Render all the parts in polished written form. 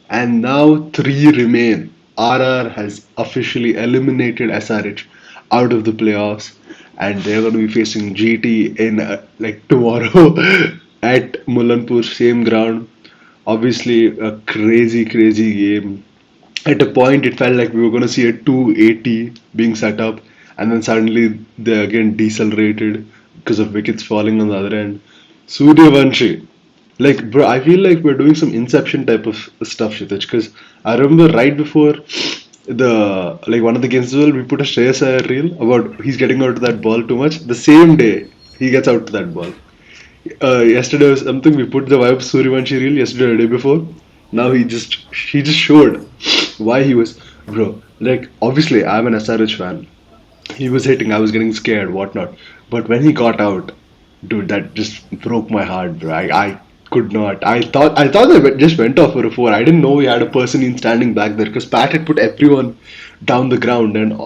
And now three remain. RR has officially eliminated SRH out of the playoffs, and they're going to be facing GT in like tomorrow at Mullanpur, same ground. Obviously, a crazy game. At a point, it felt like we were going to see a 280 being set up, and then suddenly they again decelerated because of wickets falling on the other end. Suryavanshi, like, bro, I feel like we're doing some Inception type of stuff, Shitaj, because I remember right before like one of the games as well, we put a Shreyas Iyer reel about he's getting out to that ball too much. The same day, he gets out to that ball. Yesterday was something we put the Vibe Suryavanshi reel yesterday or the day before. Now he just showed why he was, bro. Like, obviously I'm an SRH fan. He was hitting, I was getting scared, whatnot. But when he got out, dude, that just broke my heart, bro. I could not. I thought I just went off for a four. I didn't know we had a person in standing back there because Pat had put everyone down the ground and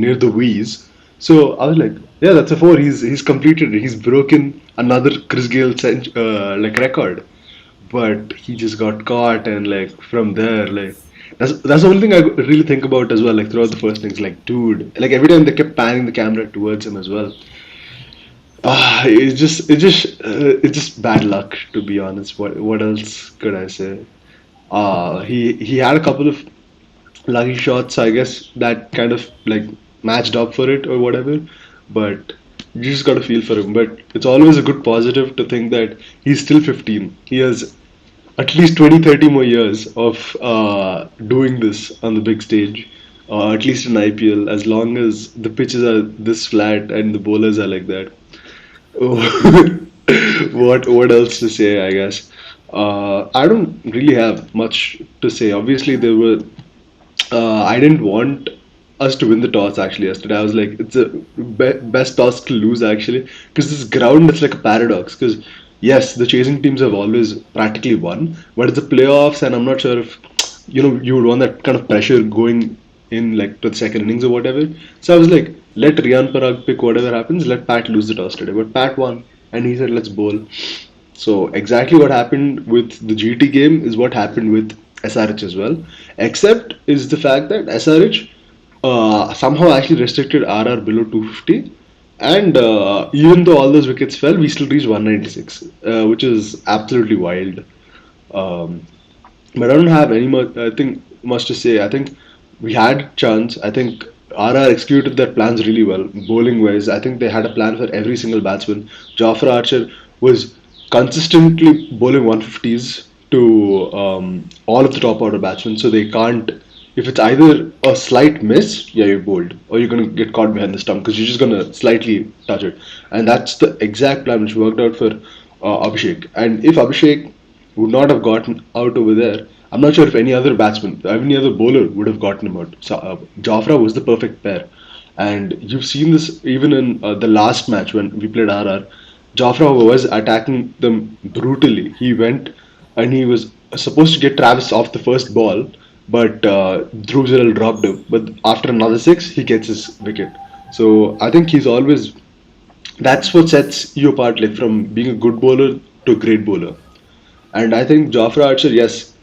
near the V's. So I was like, yeah, that's a four. He's completed it. He's broken another Chris Gayle like record, but he just got caught, and like from there, like that's the only thing I really think about as well, like throughout the first things, like, dude, like every time they kept panning the camera towards him as well. It's just bad luck, to be honest. What else could I say? He had a couple of lucky shots, I guess, that kind of like matched up for it or whatever. But you just got to feel for him. But it's always a good positive to think that he's still 15. He has at least 20, 30 more years of doing this on the big stage, at least in IPL, as long as the pitches are this flat and the bowlers are like that. What else to say? I guess I don't really have much to say. Obviously, there were. I didn't want us to win the toss actually yesterday. I was like, it's a best toss to lose actually, because this ground is like a paradox. Because yes, the chasing teams have always practically won, but it's the playoffs, and I'm not sure if you would want that kind of pressure going in like to the second innings or whatever. So I was like, let Riyan Parag pick whatever happens. Let Pat lose the toss today. But Pat won, and he said, let's bowl. So exactly what happened with the GT game is what happened with SRH as well. Except is the fact that SRH somehow actually restricted RR below 250, and even though all those wickets fell, we still reached 196, which is absolutely wild. Um, but I don't have any much. I think much to say. I think we had chance. I think RR executed their plans really well, bowling wise. I think they had a plan for every single batsman. Jofra Archer was consistently bowling 150s to all of the top order batsmen, so they can't. If it's either a slight miss, yeah, you're bowled, or you're gonna get caught behind the stump because you're just gonna slightly touch it, and that's the exact plan which worked out for Abhishek. And if Abhishek would not have gotten out over there, I'm not sure if any other batsman, any other bowler would have gotten him out. So Jafra was the perfect pair, and you've seen this even in the last match when we played RR. Jafra was attacking them brutally. He went and he was supposed to get Travis off the first ball, but Dhruv Jurel dropped him. But after another six, he gets his wicket. So I think he's always that's what sets you apart, like from being a good bowler to a great bowler. And I think Jofra Archer, yes,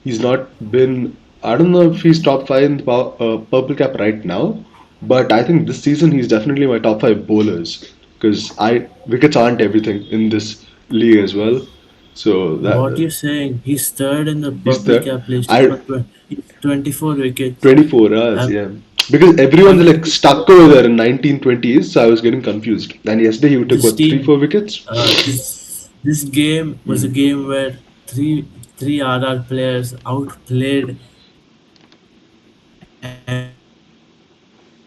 he's not been. I don't know if he's top five in the purple cap right now, but I think this season he's definitely my top five bowlers because I wickets aren't everything in this league as well. So What that you saying? He's third in the he's purple the cap list. He's I got 24 wickets. 24 hours, Um, yeah. Because I everyone's mean, like stuck over there in 1920s, so I was getting confused. And yesterday he took this what, three, team, four wickets? this game was a Hmm. game where three RR players outplayed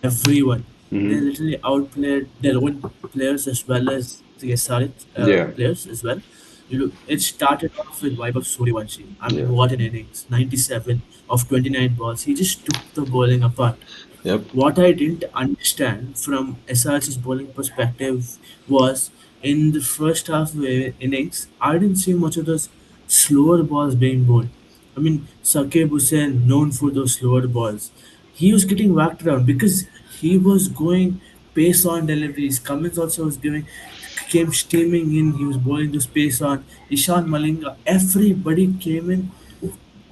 everyone. They literally Hmm. outplayed their own players as well as the SRH Yeah, players as well. It started off with Vaibhav Suryavanshi. I mean, yeah, what an innings! 97 of 29 balls. He just took the bowling apart. yep. What I didn't understand from SRH's bowling perspective was in the first half innings, I didn't see much of those slower balls being bowled. I mean, Sakib Hussain, known for those slower balls, he was getting whacked around because he was going pace on deliveries. Cummins also was giving came steaming in. He was bowling those pace on. Ishan Malinga, everybody came in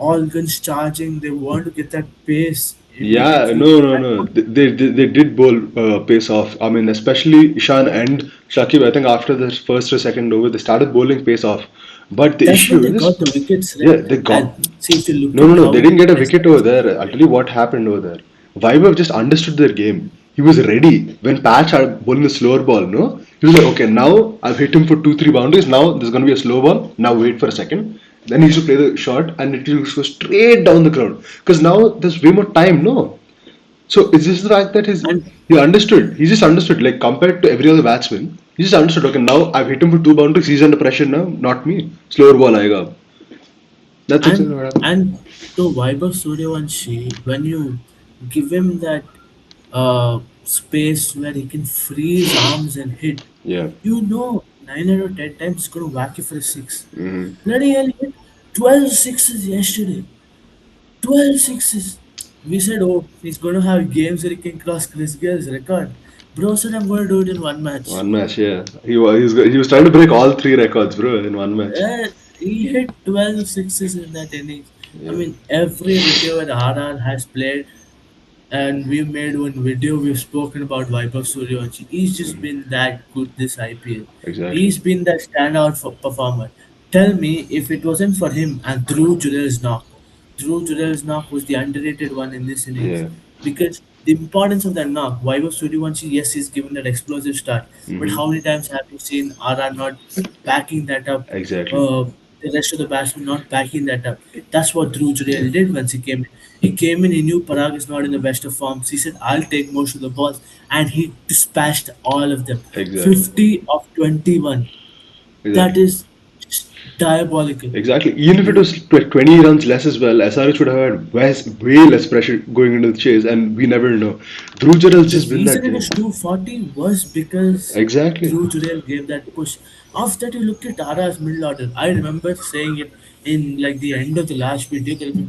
all guns charging. They want to get that pace Yeah, immediately. no, no, no. They did bowl pace off. I mean, especially Ishan and Shakib. I think after the first or second over, they started bowling pace off. But the That's when issue they got is, the wickets, yeah, right? they And got. see, if you look No, no, at no. They how didn't get a wicket over SRH there. I'll tell you what happened over there. Vaibhav just understood their game. He was ready when Patch started bowling the slower ball. No, he was like, okay, now I've hit him for two, three boundaries. Now there's gonna be a slow ball. Now wait for a second. Then he used to play the shot, and it used to go straight down the ground. Because now there's way more time. No, so it's just the fact that his and he understood. He just understood. Like compared to every other batsman, he just understood. Okay, now I've hit him for two boundaries. He's under pressure now, not me. Slower ball, aega. That's exactly what happened. and to Vaibhav Suryavanshi, when you give him that space where he can free his arms and hit, Yeah. you know 9 out of 10 times he's going to whack you for a six. Hmm. Bloody hell, he hit 12 sixes yesterday. 12 sixes. We said, oh, he's going to have games where he can cross Chris Gale's record. Bro said, I'm going to do it in one match. One match, yeah. He was trying to break all three records, bro, in one match. He hit 12 sixes in that innings. I Yeah. mean, every video that RR has played, and we've made one video, we've spoken about Vaibhav Suryavanshi. He's just been that good this IPL. Exactly. He's been that standout performer. Tell me if it wasn't for him and Dhruv Jurel's knock. Dhruv Jurel's knock was the underrated one in this innings Yeah. because the importance of that knock. Vaibhav Suryavanshi, yes, he's given that explosive start, but Hmm. how many times have you seen RR not backing that up? Exactly. Uh, the rest of the batsmen not backing that up. That's what Dhruv Jurel did once he came in. He came in, he knew Parag is not in the best of forms. He said, I'll take most of the balls. And he dispatched all of them. Exactly. 50 of 21. That Exactly. is just diabolical. Exactly. Even if it You, was 20 runs less as well, SRH would have had way less pressure going into the chase, and we never know. Dhruv Jural's the just been that reason it game. was 240 was because Exactly. Dhruv Jurel gave that push. After that, you look at Tara's middle order. I remember saying it in like the end of the last video, there'll be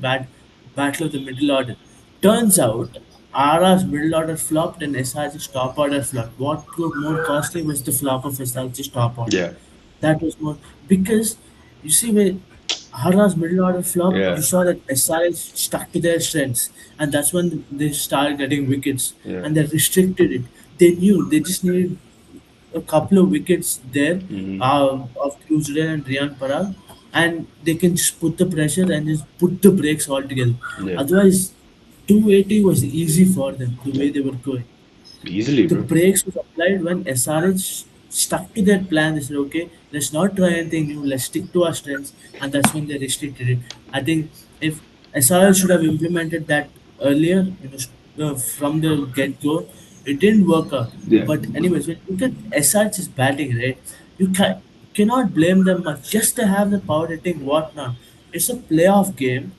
battle of the middle order. Turns out, Ara's middle order flopped and SRH's top order flopped. What proved more costly was the flop of SRH's top order. Yeah. That was more because you see when Hara's middle order flop, you Yeah. saw that SRH stuck to their strengths, and that's when they started getting wickets, Yeah. and they restricted it. They knew they just needed a couple of wickets there Hmm. of Kruzren and Riyan Parag, and they can just put the pressure and just put the brakes all together. Yeah. Otherwise, 280 was easy for them the Yeah. way they were going. Easily, The bro. brakes was applied when SRH stuck to their plan. They said, okay, let's not try anything new, let's stick to our strengths, and that's when they restricted it. I think if SRH should have implemented that earlier, from the get go, it didn't work out. Yeah. But, anyways, when you look at SRH's batting, right, cannot blame them much. Just to have the power hitting, whatnot. It's a playoff game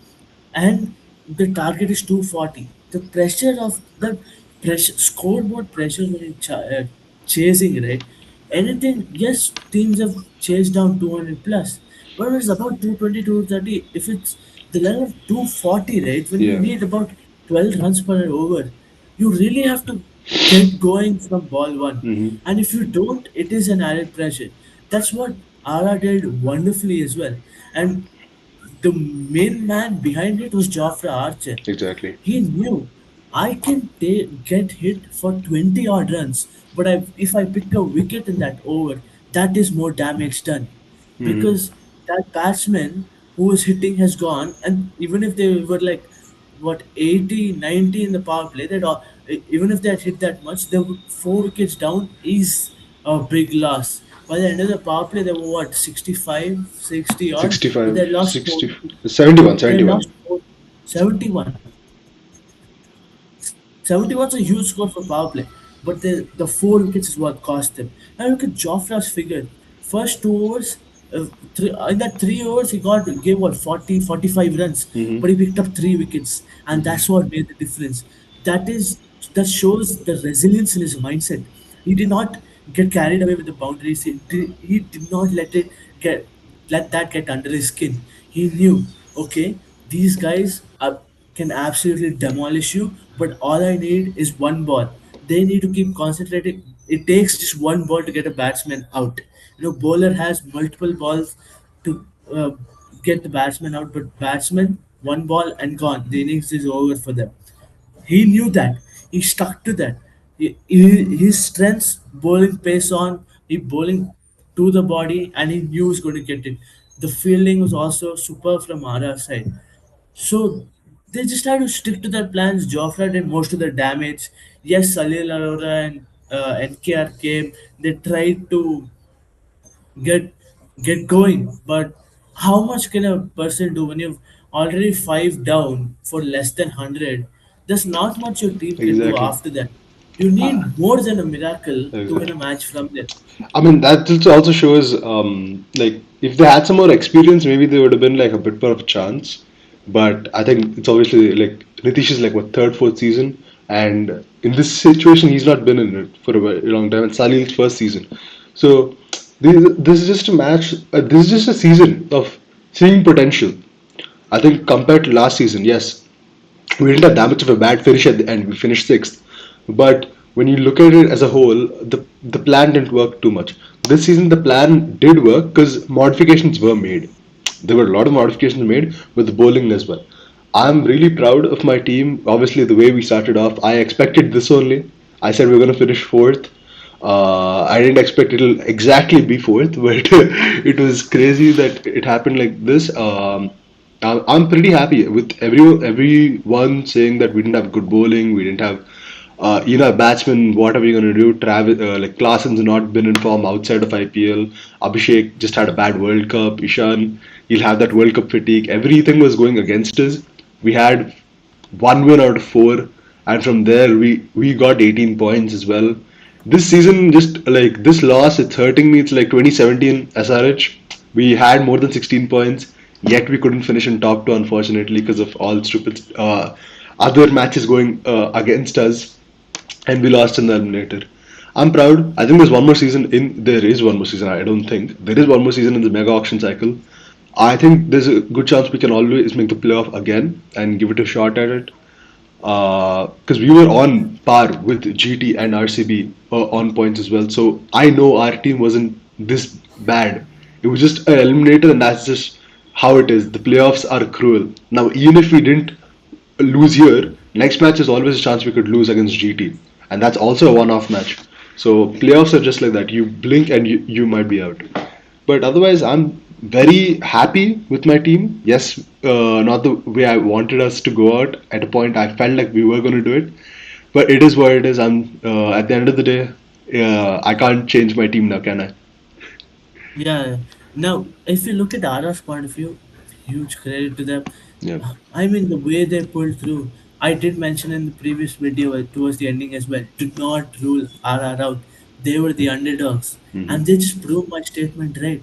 and the target is 240. The pressure of the pressure scoreboard pressure when you're chasing, right? Anything, yes, teams have chased down 200 plus, but when it's about 220, 230, if it's the level of 240, right, when you Yeah. need about 12 runs per over, you really have to get going from ball one. Hmm. And if you don't, it is an added pressure. That's what Ara did wonderfully as well. And the main man behind it was Jofra Archer. Exactly. He knew I can get hit for 20 odd runs, but if I pick a wicket in that over, that is more damage done. Hmm. Because that batsman who was hitting has gone, and even if they were like, what, 80, 90 in the power play, even if they had hit that much, they were 4 wickets down is a big loss. By the end of the power play, they were what, 65, 60 odd, but 65, they lost 4 60, wickets. 71, They 71. lost 71. 71 is a huge score for power play, but the 4 wickets is what cost them. Now look at Jofra's figure. First 2 overs, in that 3 overs, he gave what, 40, 45 runs, Hmm. but he picked up 3 wickets, and that's what made the difference. That is that shows the resilience in his mindset. He did not get carried away with the boundaries. He did not get let that get under his skin. He knew, okay, these guys can absolutely demolish you, but all I need is one ball. They need to keep concentrating. It takes just one ball to get a batsman out. Bowler has multiple balls to get the batsman out, but batsman one ball and gone. The innings is over for them. He knew that. He stuck to that. His strengths, bowling pace on, he bowling to the body, and he knew he was going to get it. The fielding was also super from Ara side. So they just had to stick to their plans. Joffrey did most of the damage. Yes, Salil Arora and NKR came. They tried to get get going, but how much can a person do when you've already five down for less than 100? There's not much your team can do Exactly. after that. You need more than a miracle to win a Exactly. match from there. I mean, that just also shows, like, if they had some more experience, maybe they would have been like a bit more of a chance. But I think it's obviously like Nitish is like what third, fourth season, and in this situation, he's not been in it for a very long time. And Salil's first season, so this is just a match. This is just a season of seeing potential. I think compared to last season, yes, we didn't have that much of a bad finish at the end. We finished sixth, but when you look at it as a whole, the plan didn't work too much. This season, the plan did work because modifications were made. There were a lot of modifications made with the bowling as well. I'm really proud of my team. Obviously, the way we started off, I expected this only. I said we are going to finish fourth. I didn't expect it'll exactly be fourth, but it was crazy that it happened like this. I'm pretty happy with everyone saying that we didn't have good bowling, we didn't have batsmen. What are we going to do? Travis, like Klaasen's not been in form outside of IPL. Abhishek just had a bad World Cup. Ishan, he'll have that World Cup fatigue. Everything was going against us. We had one win out of four, and from there we got 18 points as well. This season, just like this loss, it's hurting me. It's like 2017 SRH. We had more than 16 points, yet we couldn't finish in top two, unfortunately, because of all stupid other matches going against us, and we lost in the eliminator. I'm proud. I think there's one more season in. There is one more season. I don't think there is one more season in the mega auction cycle. I think there's a good chance we can always make the playoff again and give it a shot at it. Because we were on par with GT and RCB on points as well. So I know our team wasn't this bad. It was just an eliminator, and that's just how it is. The playoffs are cruel. Now, even if we didn't lose here, next match is always a chance we could lose against GT, and that's also a one-off match. So playoffs are just like that. You blink and you might be out. But otherwise, I'm very happy with my team. Yes, not the way I wanted us to go out. At a point, I felt like we were going to do it, but it is what it is. I'm at the end of the day, I can't change my team now, can I? Yeah. Now, if you look at Ara's point of view, huge credit to them. Yeah. I mean, the way they pulled through. I did mention in the previous video towards the ending as well. Do not rule RR out. They were the underdogs, and they just proved my statement right.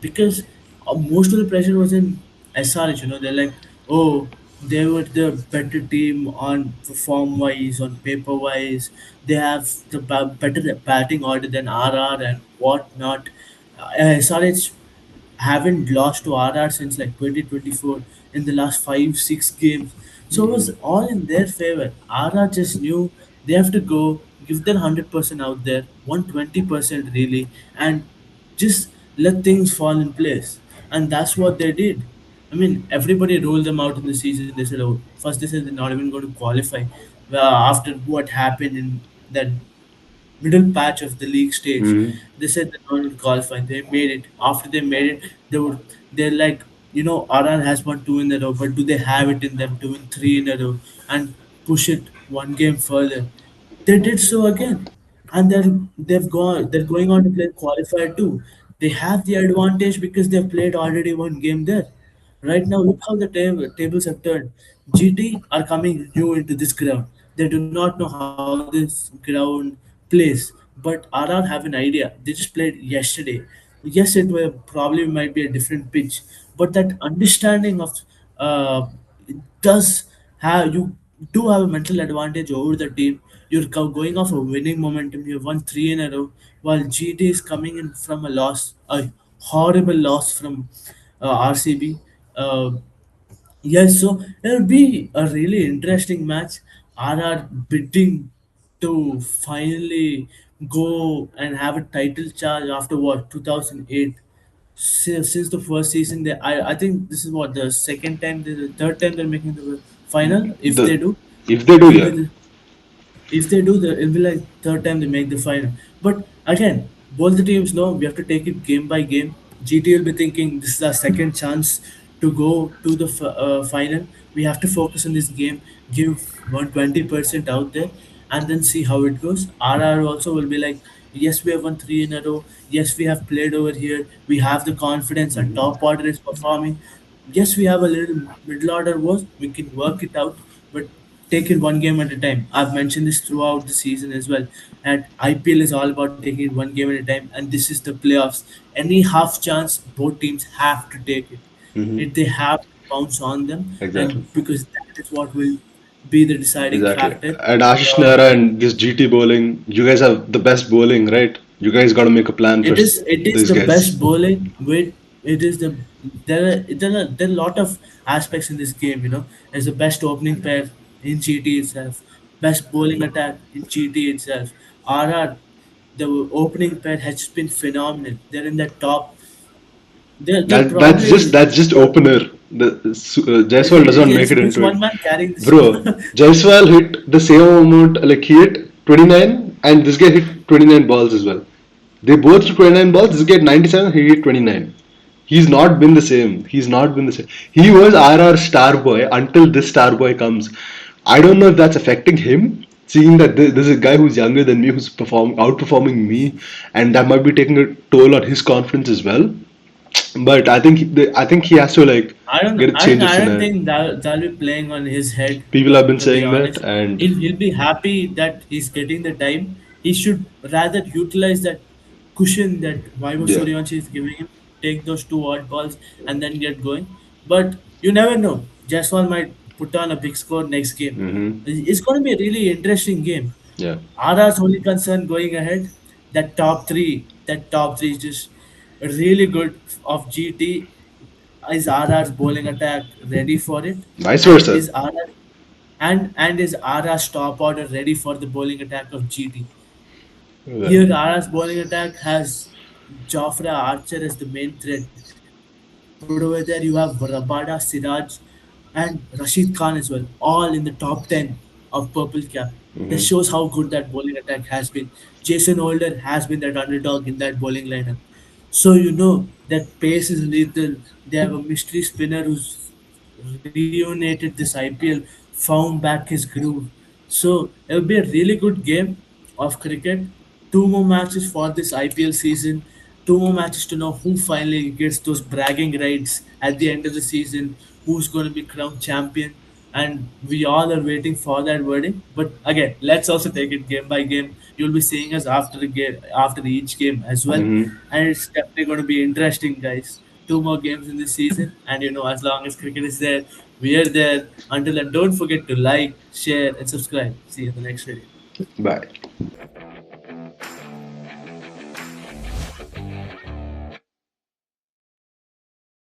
Because most of the pressure was in SRH. They're like, oh, they were the better team on form wise, on paper wise. They have the better batting order than RR and whatnot. SRH haven't lost to RR since like 2024 in the last 5 6 games. So it was all in their favor. RR just knew they have to go, give their 100% out there, 120% really, and just let things fall in place. And that's what they did. I mean, everybody rolled them out in the season. They said, oh, first they said they're not even going to qualify. After what happened in that middle patch of the league stage. Mm-hmm. They said they wanted to qualify. They made it. After they made it, they're like, RR has won two in a row, but do they have it in them to win three in a row and push it one game further? They did so again. And they're going on to play qualifier too. They have the advantage because they've played already one game there. Right now, look how the tables have turned. GT are coming new into this ground. They do not know how this ground plays, but RR have an idea. They just played yesterday. Yes, it will probably might be a different pitch, but that understanding of it does have you do have a mental advantage over the team. You're going off a winning momentum. You've won three in a row, while GT is coming in from a horrible loss from RCB. Uh, yes, so it'll be a really interesting match. RR bidding to finally go and have a title charge after what 2008. since the first season. I think this is what the second time, the third time they're making the final. If The they do, if they it do, will be yeah. the if they do, it'll be like third time they make the final. But again, both the teams know we have to take it game by game. GT will be thinking this is our second chance to go to the final. We have to focus on this game, give 120% out there, and then see how it goes. RR also will be like, yes, we have won three in a row. Yes, we have played over here. We have the confidence. Our top order is performing. Yes, we have a little middle order was. We can work it out, but take it one game at a time. I've mentioned this throughout the season as well. And IPL is all about taking it one game at a time. And this is the playoffs. Any half chance, both teams have to take it. Hmm. If they have to bounce on them, Exactly. and because that is what will be the deciding Exactly. factor. And Ashish Uh, Nehra and this GT bowling, you guys have the best bowling, right? You guys got to make a plan for it is these the guys. best bowling with it is the there are a lot of aspects in this game, as the best opening pair in GT itself, best bowling attack in GT itself. RR, the opening pair has been phenomenal. They're in the top. They're probably That's just opener. The Jaiswal does not make it's it just into it, one man carrying the show. bro. Jaiswal hit the same amount, like he hit 29, and this guy hit 29 balls as well. They both hit 29 balls. This guy hit 97. He hit 29. He's not been the same. He's not been the same. He was RR star boy until this star boy comes. I don't know if that's affecting him. Seeing that there's a guy who's younger than me who's outperforming me, and that might be taking a toll on his confidence as well. But I think he has to like I don't get a change of I don't scenario. think that'll be playing on his head. People have been To be saying that, honest, and he'll be happy that he's getting the time. He should rather utilize that cushion that Vaibhav yeah. Suryavanshi is giving him. Take those two odd balls and then get going. But you never know. Jaiswal might put on a big score next game. Mm-hmm. It's going to be a really interesting game. Yeah. RR's only concern going ahead, that top three is just really good of GT. Is RR's bowling attack ready for it? Vice And versa. is RR and is RR's top order ready for the bowling attack of GT? Well, Here, RR's bowling attack has Jofra Archer as the main threat, but over there you have Rabada, Siraj, and Rashid Khan as well, all in the top 10 of Purple Cap. That mm-hmm. shows how good that bowling attack has been. Jason Holder has been that underdog in that bowling lineup. So you know that pace is lethal. They have a mystery spinner who's reunited this IPL, found back his groove. So it'll be a really good game of cricket. Two more matches for this IPL season. Two more matches to know who finally gets those bragging rights at the end of the season. Who's going to be crowned champion? And we all are waiting for that verdict. But again, let's also take it game by game. You'll be seeing us after the game, after each game as well, Mm-hmm. and it's definitely going to be interesting, guys. Two more games in this season, and as long as cricket is there, we are there. Until then, don't forget to like, share, and subscribe. See you in the next video. Bye.